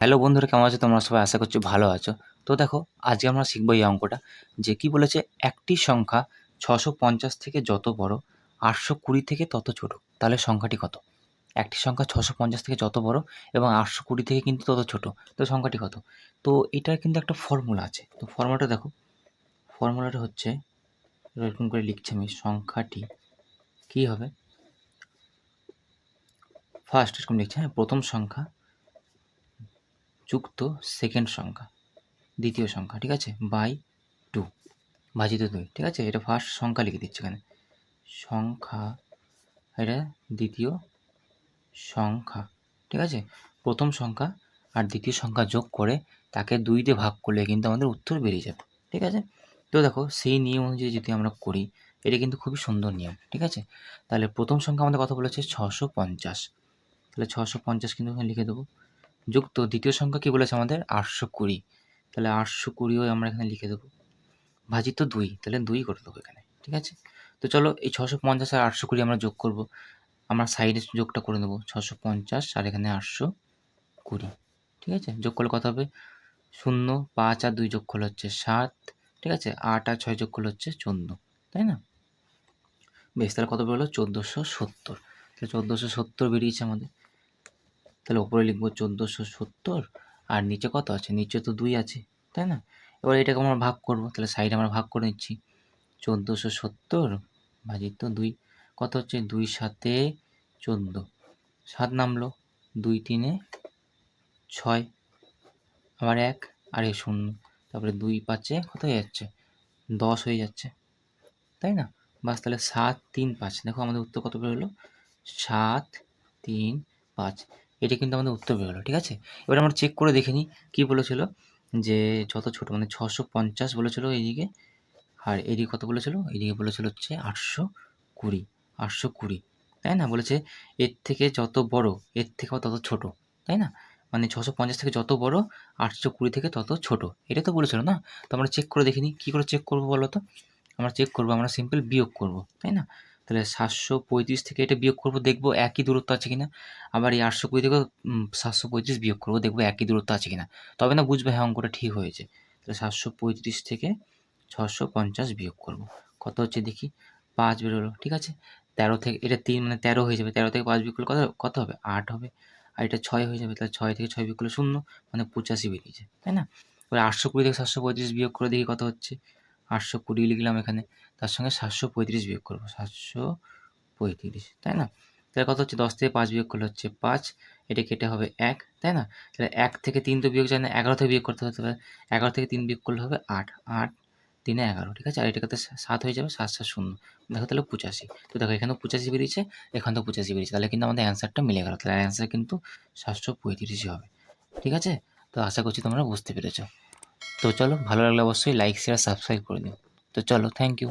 Hello বন্ধুরা, কেমন আছো তোমরা সবাই? আশা করছি ভালো আছো। তো দেখো, আজকে আমরা শিখবো এই অঙ্কটা, যে কি বলেছে, একটি সংখ্যা ৬৫০ থেকে যত বড়, ৮২০ থেকে তত ছোট, তাহলে সংখ্যাটি কত? একটি সংখ্যা ৬৫০ থেকে যত বড় এবং ৮২০ থেকে কিন্তু তত ছোট, তো সংখ্যাটি কত? তো এটার কিন্তু একটা ফর্মুলা আছে। তো ফর্মুলাটা দেখো, ফর্মুলাটা হচ্ছে এরকম করে লিখছি আমি। সংখ্যাটি কি হবে, ফার্স্ট এরকম লিখছি, হ্যাঁ, প্রথম সংখ্যা যুক্ত সেকেন্ড সংখ্যা দ্বিতীয় সংখ্যা, ঠিক আছে, বাই 2 ভাজিত 2, ঠিক আছে। এটা ফার্স্ট সংখ্যা লিখে দিচ্ছি এখানে, সংখ্যা, এটা দ্বিতীয় সংখ্যা, ঠিক আছে। প্রথম সংখ্যা আর দ্বিতীয় সংখ্যা যোগ করে তাকে 2 দিয়ে ভাগ করলে কিন্তু আমাদের উত্তর বেরিয়ে যাবে, ঠিক আছে। তো দেখো, সেই নিয়ম অনুযায়ী যদি আমরা করি, এটা কিন্তু খুবই সুন্দর নিয়ম, ঠিক আছে। তাহলে প্রথম সংখ্যা আমাদের কত বলেছে? 650, তাহলে 650 কিন্তু এখানে লিখে দেবো, যুক্ত দ্বিতীয় সংখ্যা কী বলেছে আমাদের? 820, তাহলে 820ও আমরা এখানে লিখে দেবো, ভাজিত 2, তাহলে 2 করে দেবো এখানে, ঠিক আছে। তো চলো, এই 650 আর 820 আমরা যোগ করব। আমরা সাইডে যোগটা করে নেব, 650 আর এখানে 820, ঠিক আছে। যোগ করলে কত হবে? 0, 5 আর 2 যোগ করলে হচ্ছে 7, ঠিক আছে। 8 আর 6 যোগ করলে হচ্ছে 14, তাই না? বেশ, তাহলে কত বেরোলো? 1470। তাহলে 1470 বেরিয়েছে আমাদের। তাহলে ওপরে লিখবো 1470, আর নিচে কত আছে? নিচে তো 2 আছে, তাই না? এবার এটাকে আমরা ভাগ করব, তাহলে সাইডে আমরা ভাগ করে নিচ্ছি, 1470 ভাজিত 2, কত হচ্ছে? 2 7 14, 7 নামলো, 2 3 6, আবার 1 আর এই 0, তারপরে 2 5 কত হয়ে যাচ্ছে? 10 হয়ে যাচ্ছে, তাই না? বাস, তাহলে 7 3 5, দেখো আমাদের উত্তর কত বেরোলো? 7 3 5, এটা কিন্তু আমাদের উত্তর বেরোলো, ঠিক আছে। এবার আমরা চেক করে দেখে নিই কী বলেছিল, যে যত ছোট, মানে 650 বলেছিল এইদিকে, আর এদিকে কত বলেছিল? এদিকে বলেছিল হচ্ছে 820, 820, তাই না? বলেছে এর থেকে যত বড় এর থেকেও তত ছোট, তাই না? মানে 650 থেকে যত বড়, 820 থেকে তত ছোট, এটা তো বলেছিল না? তো আমরা চেক করে দেখে নিই। কী করে চেক করবো বলো তো? আমরা চেক করবো, আমরা সিম্পল বিয়োগ করব, তাই না? তাহলে 735 থেকে এটা বিয়োগ করব, দেখবো একই দূরত্ব আছে কিনা। আবার এই 820 থেকেও 735 বিয়োগ করব, দেখবো একই দূরত্ব আছে কিনা। তবে না বুঝবে হ্যাঁ অঙ্কটা ঠিক হয়েছে। তাহলে 735 থেকে 650 বিয়োগ করব, কত হচ্ছে দেখি? 5 বেরোলো, ঠিক আছে। 13 থেকে এটা 3, মানে 13 হয়ে যাবে। 13 থেকে 5 বিয়োগ করলে কত কত হবে? 8 হবে। আর এটা 6 হয়ে যাবে, তাহলে 6 থেকে 6 বিয়োগ করলে 0, মানে 85 বেরিয়েছে, তাই না? এবার 820 থেকে 735 বিয়োগ করে দেখি কত হচ্ছে। 820 লিখলাম এখানে, তার সঙ্গে 735 বিয়োগ করব, 735, তাই না? তাহলে কত হচ্ছে? 10 থেকে 5 বিয়োগ করলে হচ্ছে 5, এটা কেটে হবে 1, তাই না? তাহলে 1 থেকে 3 তো বিয়োগ যায় না, 11 থেকে বিয়োগ করতে হতে পারে। 11 থেকে 3 বিয়োগ করলে হবে 8, 8 3 11, ঠিক আছে। আর এটাকে 7 হয়ে যাবে, 7 7 0, দেখো তাহলে 85। তো দেখো এখানেও 85 বেরিয়েছে, এখানেও 85 বেরিয়েছে, তাহলে কিন্তু আমাদের অ্যান্সারটা মিলে গেল। তাহলে অ্যান্সার কিন্তু 735 হবে, ঠিক আছে। তো আশা করছি তোমরা বুঝতে পেরেছো। তো চলো, ভালো লাগলে অবশ্যই লাইক শেয়ার সাবস্ক্রাইব করে দিও। তো চলো, থ্যাংক ইউ।